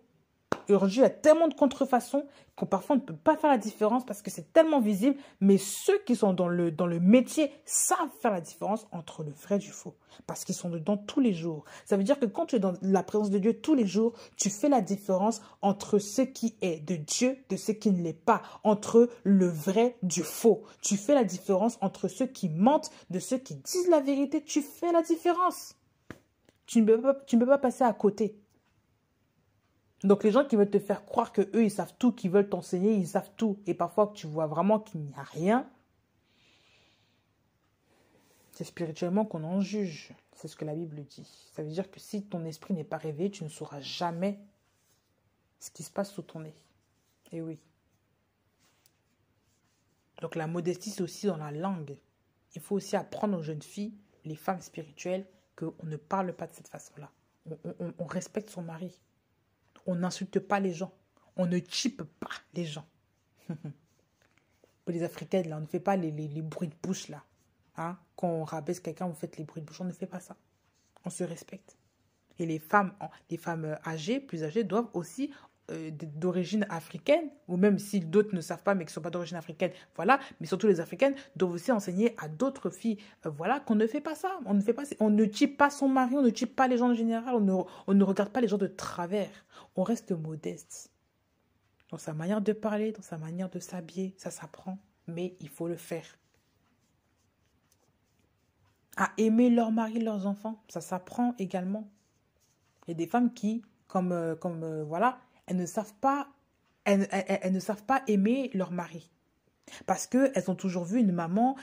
Aujourd'hui, il y a tellement de contrefaçons qu'on parfois on ne peut pas faire la différence parce que c'est tellement visible. Mais ceux qui sont dans le métier savent faire la différence entre le vrai du faux. Parce qu'ils sont dedans tous les jours. Ça veut dire que quand tu es dans la présence de Dieu tous les jours, tu fais la différence entre ce qui est de Dieu, de ce qui ne l'est pas. Entre le vrai du faux. Tu fais la différence entre ceux qui mentent, de ceux qui disent la vérité. Tu fais la différence. Tu ne peux pas passer à côté. Donc, les gens qui veulent te faire croire qu'eux, ils savent tout, qui veulent t'enseigner, ils savent tout. Et parfois, tu vois vraiment qu'il n'y a rien. C'est spirituellement qu'on en juge. C'est ce que la Bible dit. Ça veut dire que si ton esprit n'est pas réveillé, tu ne sauras jamais ce qui se passe sous ton nez. Et oui. Donc, la modestie, c'est aussi dans la langue. Il faut aussi apprendre aux jeunes filles, les femmes spirituelles, qu'on ne parle pas de cette façon-là. On respecte son mari. On n'insulte pas les gens. On ne chipe pas les gens. Pour les Africaines, là, on ne fait pas les bruits de bouche, là. Hein? Quand on rabaisse quelqu'un, vous faites les bruits de bouche. On ne fait pas ça. On se respecte. Et les femmes âgées, plus âgées, doivent aussi, d'origine africaine, ou même si d'autres ne savent pas, mais qui ne sont pas d'origine africaine, voilà, mais surtout les Africaines, doivent aussi enseigner à d'autres filles, voilà, qu'on ne fait pas ça. On ne fait pas, on ne chipe pas son mari, on ne chipe pas les gens en général, on ne regarde pas les gens de travers. On reste modeste. Dans sa manière de parler, dans sa manière de s'habiller, ça s'apprend. mais il faut le faire. À aimer leur mari, leurs enfants, ça s'apprend également. Il y a des femmes qui, voilà, elles ne savent pas, elles ne savent pas aimer leur mari. Parce qu'elles ont toujours vu une maman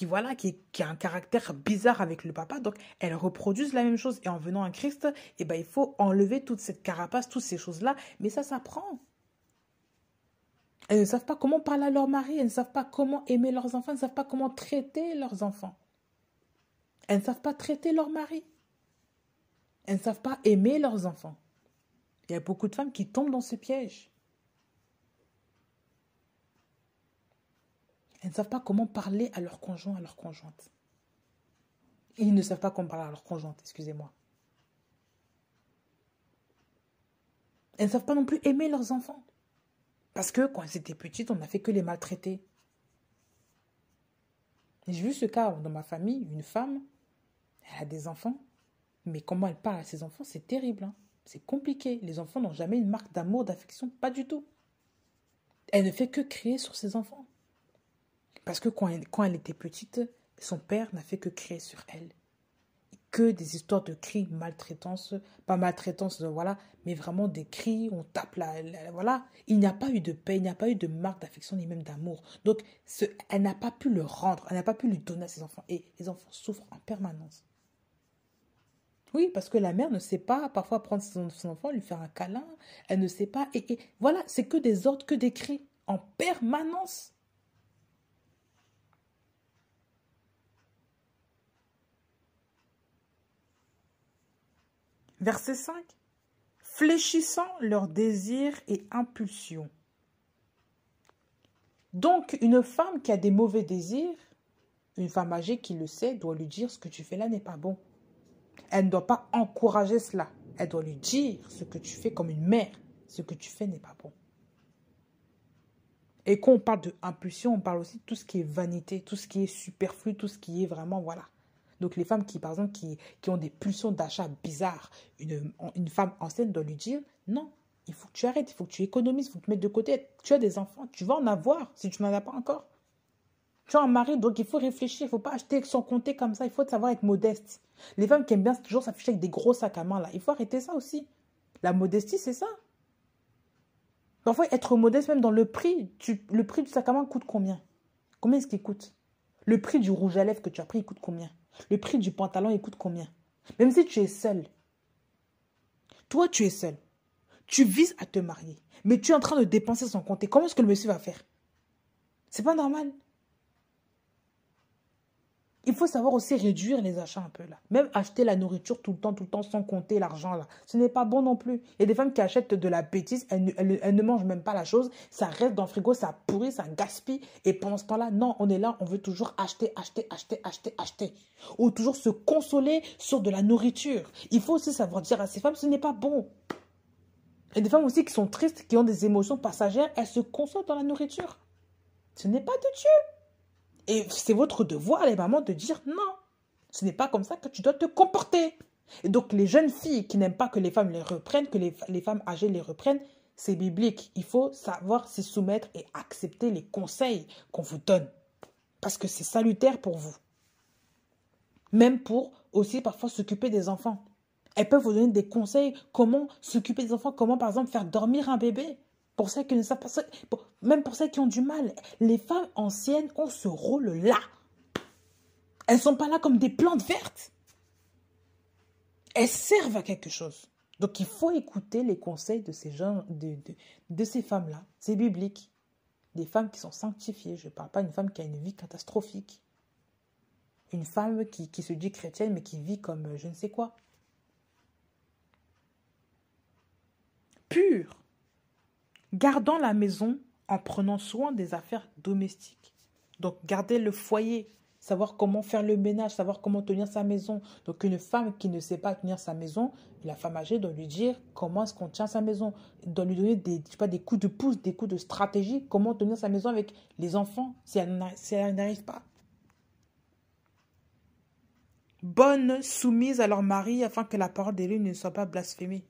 voilà, qui a un caractère bizarre avec le papa. Donc, elles reproduisent la même chose. Et en venant à Christ, eh ben, il faut enlever toute cette carapace, toutes ces choses-là. Mais ça s'apprend. Elles ne savent pas comment parler à leur mari. Elles ne savent pas comment aimer leurs enfants. Elles ne savent pas comment traiter leurs enfants. Elles ne savent pas traiter leur mari. Elles ne savent pas aimer leurs enfants. Il y a beaucoup de femmes qui tombent dans ce piège. Elles ne savent pas comment parler à leur conjoint, à leur conjointe. Ils ne savent pas comment parler à leur conjointe, excusez-moi. Elles ne savent pas non plus aimer leurs enfants. Parce que quand elles étaient petites, on n'a fait que les maltraiter. J'ai vu ce cas dans ma famille, une femme, elle a des enfants, mais comment elle parle à ses enfants, c'est terrible. Hein. C'est compliqué. Les enfants n'ont jamais une marque d'amour, d'affection, pas du tout. Elle ne fait que crier sur ses enfants. Parce que quand elle était petite, son père n'a fait que crier sur elle. Que des histoires de cris, maltraitance, pas maltraitance, voilà, mais vraiment des cris, on tape voilà. Il n'y a pas eu de paix, il n'y a pas eu de marque d'affection ni même d'amour. Donc, elle n'a pas pu le rendre, elle n'a pas pu lui donner à ses enfants. Et les enfants souffrent en permanence. Oui, parce que la mère ne sait pas parfois prendre son enfant, lui faire un câlin, elle ne sait pas. Et voilà, c'est que des ordres, que des cris en permanence. Verset 5. Fléchissant leurs désirs et impulsions. Donc, une femme qui a des mauvais désirs, une femme âgée qui le sait, doit lui dire ce que tu fais là n'est pas bon. Elle ne doit pas encourager cela. Elle doit lui dire ce que tu fais comme une mère. Ce que tu fais n'est pas bon. Et quand on parle de impulsion, on parle aussi de tout ce qui est vanité, tout ce qui est superflu, tout ce qui est vraiment, voilà. Donc les femmes qui, par exemple, qui ont des pulsions d'achat bizarres, une femme enceinte doit lui dire, non, il faut que tu arrêtes, il faut que tu économises, il faut que tu mettes de côté. Tu as des enfants, tu vas en avoir si tu n'en as pas encore. Tu as un mari, donc il faut réfléchir, il ne faut pas acheter sans compter comme ça, il faut savoir être modeste. Les femmes qui aiment bien toujours s'afficher avec des gros sacs à main, là, il faut arrêter ça aussi. La modestie, c'est ça. Parfois, être modeste, même dans le prix, le prix du sac à main coûte combien? Combien est-ce qu'il coûte? Le prix du rouge à lèvres que tu as pris, il coûte combien? Le prix du pantalon, il coûte combien? Même si tu es seul. Toi, tu es seul. Tu vises à te marier. Mais tu es en train de dépenser sans compter. Comment est-ce que le monsieur va faire? C'est pas normal. Il faut savoir aussi réduire les achats un peu là. Même acheter la nourriture tout le temps, sans compter l'argent là. Ce n'est pas bon non plus. Il y a des femmes qui achètent de la bêtise, elles ne mangent même pas la chose. Ça reste dans le frigo, ça pourrit, ça gaspille. Et pendant ce temps-là, non, on est là, on veut toujours acheter. Ou toujours se consoler sur de la nourriture. Il faut aussi savoir dire à ces femmes, ce n'est pas bon. Il y a des femmes aussi qui sont tristes, qui ont des émotions passagères, elles se consolent dans la nourriture. Ce n'est pas de Dieu. Et c'est votre devoir, les mamans, de dire non. Ce n'est pas comme ça que tu dois te comporter. Et donc, les jeunes filles qui n'aiment pas que les femmes les reprennent, que les femmes âgées les reprennent, c'est biblique. Il faut savoir s'y soumettre et accepter les conseils qu'on vous donne. Parce que c'est salutaire pour vous. Même pour aussi parfois s'occuper des enfants. Elles peuvent vous donner des conseils, comment s'occuper des enfants, comment par exemple faire dormir un bébé. Pour celles qui ne savent pas, même pour celles qui ont du mal, les femmes anciennes ont ce rôle-là. Elles ne sont pas là comme des plantes vertes. Elles servent à quelque chose. Donc il faut écouter les conseils de ces gens, de ces femmes-là. C'est biblique. Des femmes qui sont sanctifiées. Je ne parle pas d'une femme qui a une vie catastrophique. Une femme qui se dit chrétienne mais qui vit comme je ne sais quoi. Pure. Gardant la maison en prenant soin des affaires domestiques. Donc, garder le foyer, savoir comment faire le ménage, savoir comment tenir sa maison. Donc, une femme qui ne sait pas tenir sa maison, la femme âgée doit lui dire comment est-ce qu'on tient sa maison. Elle doit lui donner des coups de pouce, des coups de stratégie, comment tenir sa maison avec les enfants si elle n'arrive pas. Bonne, soumise à leur mari afin que la parole de Dieu ne soit pas blasphémée.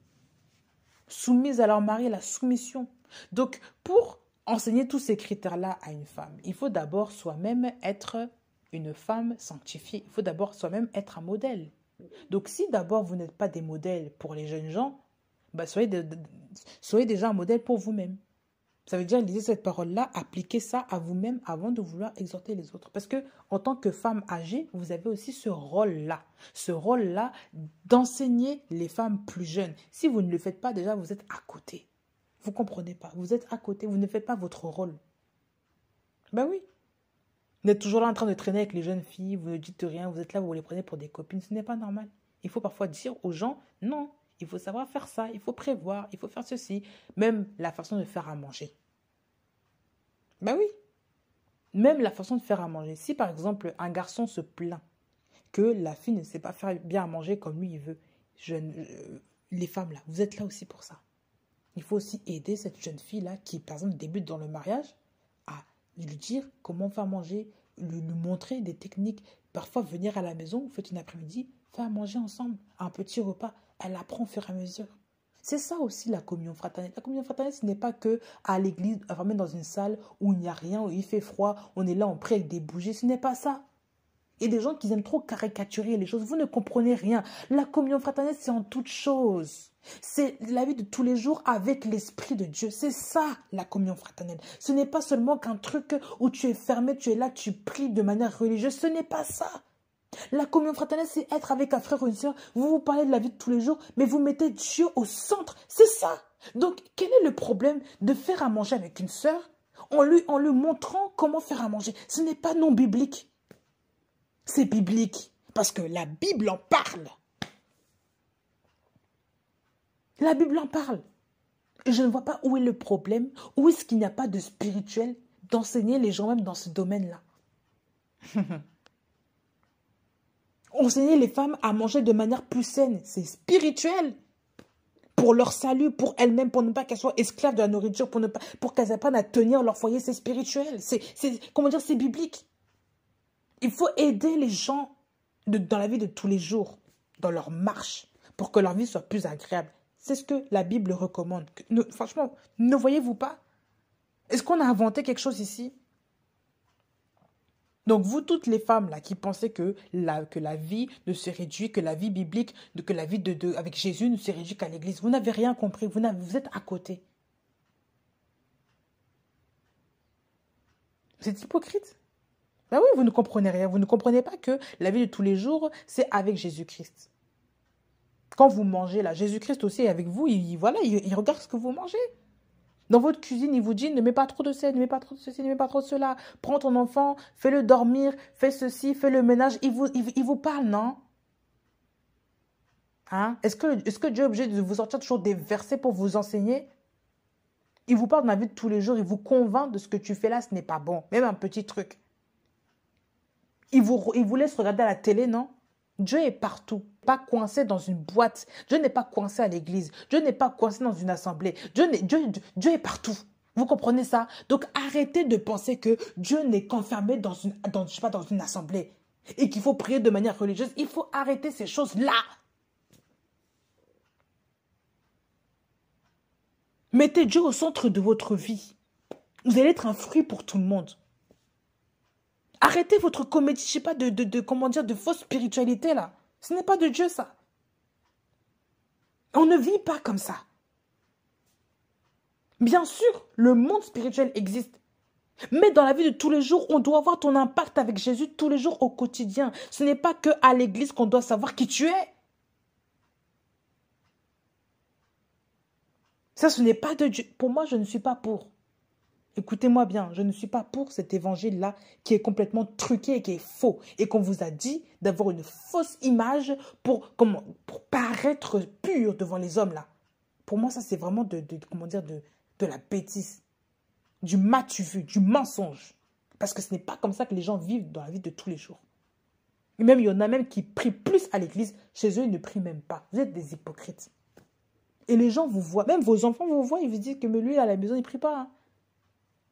Soumise à leur mari, la soumission. Donc, pour enseigner tous ces critères-là à une femme, il faut d'abord soi-même être une femme sanctifiée. Il faut d'abord soi-même être un modèle. Donc si d'abord vous n'êtes pas des modèles pour les jeunes gens, bah soyez déjà un modèle pour vous-même. Ça veut dire, lisez cette parole-là, appliquez ça à vous-même avant de vouloir exhorter les autres. Parce que en tant que femme âgée, vous avez aussi ce rôle-là d'enseigner les femmes plus jeunes. Si vous ne le faites pas, déjà, vous êtes à côté. Vous ne comprenez pas, vous êtes à côté, vous ne faites pas votre rôle. Ben oui. Vous êtes toujours là en train de traîner avec les jeunes filles, vous ne dites rien, vous êtes là, vous les prenez pour des copines, ce n'est pas normal. Il faut parfois dire aux gens, non, il faut savoir faire ça, il faut prévoir, il faut faire ceci. Même la façon de faire à manger. Ben oui, même la façon de faire à manger. Si par exemple un garçon se plaint que la fille ne sait pas faire bien à manger comme lui il veut, les femmes là, vous êtes là aussi pour ça. Il faut aussi aider cette jeune fille-là qui, par exemple, débute dans le mariage à lui dire comment faire manger, lui montrer des techniques. Parfois, venir à la maison, vous faites une après-midi, faire manger ensemble, un petit repas. Elle apprend au fur et à mesure. C'est ça aussi la communion fraternelle. La communion fraternelle, ce n'est pas que à l'église, enfermé dans une salle où il n'y a rien, où il fait froid, on est là, on prie avec des bougies. Ce n'est pas ça. Il y a des gens qui aiment trop caricaturer les choses. Vous ne comprenez rien. La communion fraternelle, c'est en toute chose. C'est la vie de tous les jours avec l'Esprit de Dieu. C'est ça, la communion fraternelle. Ce n'est pas seulement qu'un truc où tu es fermé, tu es là, tu pries de manière religieuse. Ce n'est pas ça. La communion fraternelle, c'est être avec un frère ou une soeur. Vous vous parlez de la vie de tous les jours, mais vous mettez Dieu au centre. C'est ça. Donc, quel est le problème de faire à manger avec une soeur en lui montrant comment faire à manger? Ce n'est pas non biblique. C'est biblique, parce que la Bible en parle. La Bible en parle. Et je ne vois pas où est le problème, où est-ce qu'il n'y a pas de spirituel d'enseigner les gens même dans ce domaine-là. Enseigner les femmes à manger de manière plus saine, c'est spirituel. Pour leur salut, pour elles-mêmes, pour ne pas qu'elles soient esclaves de la nourriture, pour qu'elles apprennent à tenir leur foyer, c'est spirituel. Comment dire, c'est biblique. Il faut aider les gens dans la vie de tous les jours, dans leur marche, pour que leur vie soit plus agréable. C'est ce que la Bible recommande. Franchement, ne voyez-vous pas? Est-ce qu'on a inventé quelque chose ici? Donc vous, toutes les femmes là qui pensez que la vie ne se réduit, que la vie biblique, que la vie avec Jésus ne se réduit qu'à l'église, vous n'avez rien compris, vous êtes à côté. Vous êtes hypocrite. Ben oui, vous ne comprenez rien. Vous ne comprenez pas que la vie de tous les jours, c'est avec Jésus-Christ. Quand vous mangez, là, Jésus-Christ aussi est avec vous. Voilà, il regarde ce que vous mangez. Dans votre cuisine, il vous dit, ne mets pas trop de sel, ne mets pas trop de ceci, ne mets pas trop de cela. Prends ton enfant, fais-le dormir, fais ceci, fais le ménage. Il vous parle, non? Hein? Est-ce que Dieu est obligé de vous sortir toujours des versets pour vous enseigner? Il vous parle dans la vie de tous les jours. Il vous convainc de ce que tu fais là, ce n'est pas bon. Même un petit truc. Il vous laisse regarder à la télé, non? Dieu est partout. Pas coincé dans une boîte. Dieu n'est pas coincé à l'église. Dieu n'est pas coincé dans une assemblée. Dieu est partout. Vous comprenez ça? Donc arrêtez de penser que Dieu n'est qu'enfermé dans une assemblée et qu'il faut prier de manière religieuse. Il faut arrêter ces choses-là. Mettez Dieu au centre de votre vie. Vous allez être un fruit pour tout le monde. Arrêtez votre comédie, je sais pas, comment dire, de fausse spiritualité, là. Ce n'est pas de Dieu, ça. On ne vit pas comme ça. Bien sûr, le monde spirituel existe. Mais dans la vie de tous les jours, on doit avoir ton impact avec Jésus tous les jours au quotidien. Ce n'est pas qu'à l'église qu'on doit savoir qui tu es. Ça, ce n'est pas de Dieu. Pour moi, je ne suis pas pour. Écoutez-moi bien, je ne suis pas pour cet évangile-là qui est complètement truqué et qui est faux. Et qu'on vous a dit d'avoir une fausse image pour paraître pur devant les hommes là. Pour moi, ça c'est vraiment de la bêtise. Du m'as-tu vu, du mensonge. Parce que ce n'est pas comme ça que les gens vivent dans la vie de tous les jours. Et même, il y en a même qui prient plus à l'église. Chez eux, ils ne prient même pas. Vous êtes des hypocrites. Et les gens vous voient, même vos enfants vous voient, ils vous disent que mais lui, à la maison, il ne prie pas. Hein.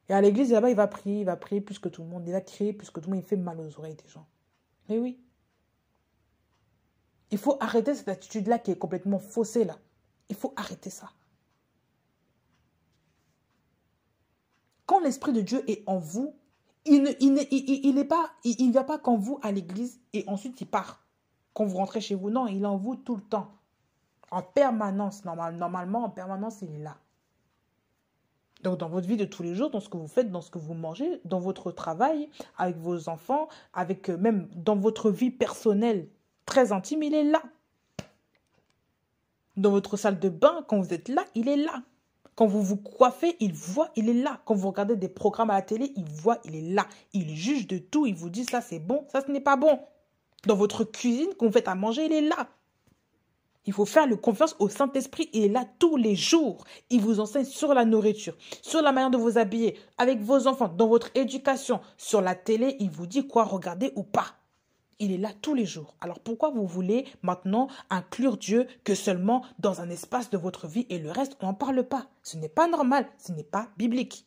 Et à l'église, là-bas, il va prier plus que tout le monde. Il va crier plus que tout le monde. Il fait mal aux oreilles des gens. Mais oui. Il faut arrêter cette attitude-là qui est complètement faussée, là. Il faut arrêter ça. quand l'Esprit de Dieu est en vous, il ne vient pas quand vous à l'église et ensuite il part. Quand vous rentrez chez vous, non, il est en vous tout le temps. En permanence, normalement, en permanence, il est là. Donc, dans votre vie de tous les jours, dans ce que vous faites, dans ce que vous mangez, dans votre travail, avec vos enfants, avec même dans votre vie personnelle très intime, il est là. Dans votre salle de bain, quand vous êtes là, il est là. Quand vous vous coiffez, il voit, il est là. Quand vous regardez des programmes à la télé, il voit, il est là. Il juge de tout, il vous dit ça c'est bon, ça ce n'est pas bon. Dans votre cuisine, quand vous faites à manger, il est là. Il faut faire confiance au Saint-Esprit. Il est là tous les jours. Il vous enseigne sur la nourriture, sur la manière de vous habiller, avec vos enfants, dans votre éducation. Sur la télé, il vous dit quoi regarder ou pas. Il est là tous les jours. Alors pourquoi vous voulez maintenant inclure Dieu que seulement dans un espace de votre vie et le reste, on n'en parle pas? Ce n'est pas normal, ce n'est pas biblique.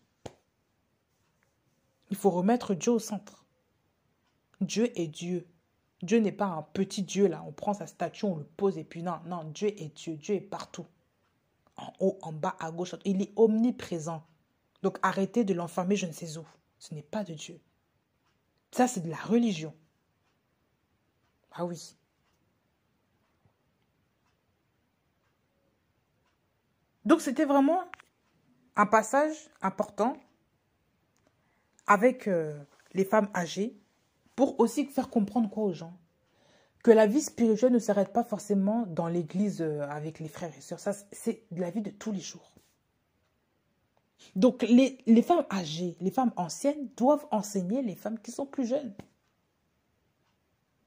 Il faut remettre Dieu au centre. Dieu est Dieu. Dieu n'est pas un petit Dieu là, on prend sa statue, on le pose et puis non, non, Dieu est Dieu, Dieu est partout. En haut, en bas, à gauche, il est omniprésent. Donc arrêtez de l'enfermer je ne sais où. Ce n'est pas de Dieu. Ça c'est de la religion. Ah oui. Donc c'était vraiment un passage important avec les femmes âgées pour aussi faire comprendre quoi aux gens? Que la vie spirituelle ne s'arrête pas forcément dans l'église avec les frères et sœurs. Ça, c'est de la vie de tous les jours. Donc, les femmes âgées, les femmes anciennes doivent enseigner les femmes qui sont plus jeunes.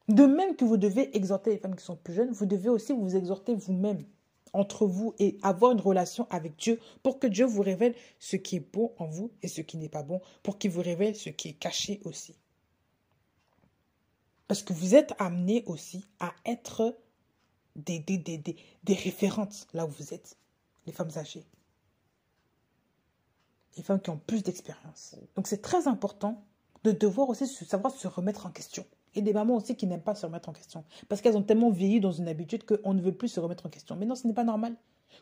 De même que vous devez exhorter les femmes qui sont plus jeunes, vous devez aussi vous exhorter vous-même entre vous et avoir une relation avec Dieu pour que Dieu vous révèle ce qui est bon en vous et ce qui n'est pas bon, pour qu'il vous révèle ce qui est caché aussi. Parce que vous êtes amenés aussi à être des référentes là où vous êtes, les femmes âgées. Les femmes qui ont plus d'expérience. Donc c'est très important de devoir aussi savoir se remettre en question. Et des mamans aussi qui n'aiment pas se remettre en question. Parce qu'elles ont tellement vieilli dans une habitude qu'on ne veut plus se remettre en question. Mais non, ce n'est pas normal.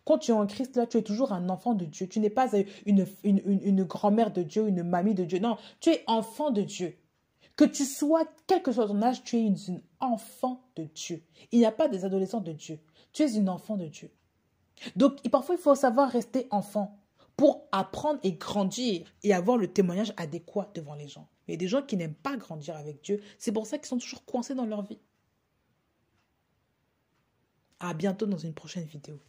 Quand tu es en Christ, là, tu es toujours un enfant de Dieu. Tu n'es pas une grand-mère de Dieu, une mamie de Dieu. Non, tu es enfant de Dieu. Que tu sois, quel que soit ton âge, tu es une enfant de Dieu. Il n'y a pas des adolescents de Dieu. Tu es une enfant de Dieu. Donc, parfois, il faut savoir rester enfant pour apprendre et grandir et avoir le témoignage adéquat devant les gens. Il y a des gens qui n'aiment pas grandir avec Dieu. C'est pour ça qu'ils sont toujours coincés dans leur vie. À bientôt dans une prochaine vidéo.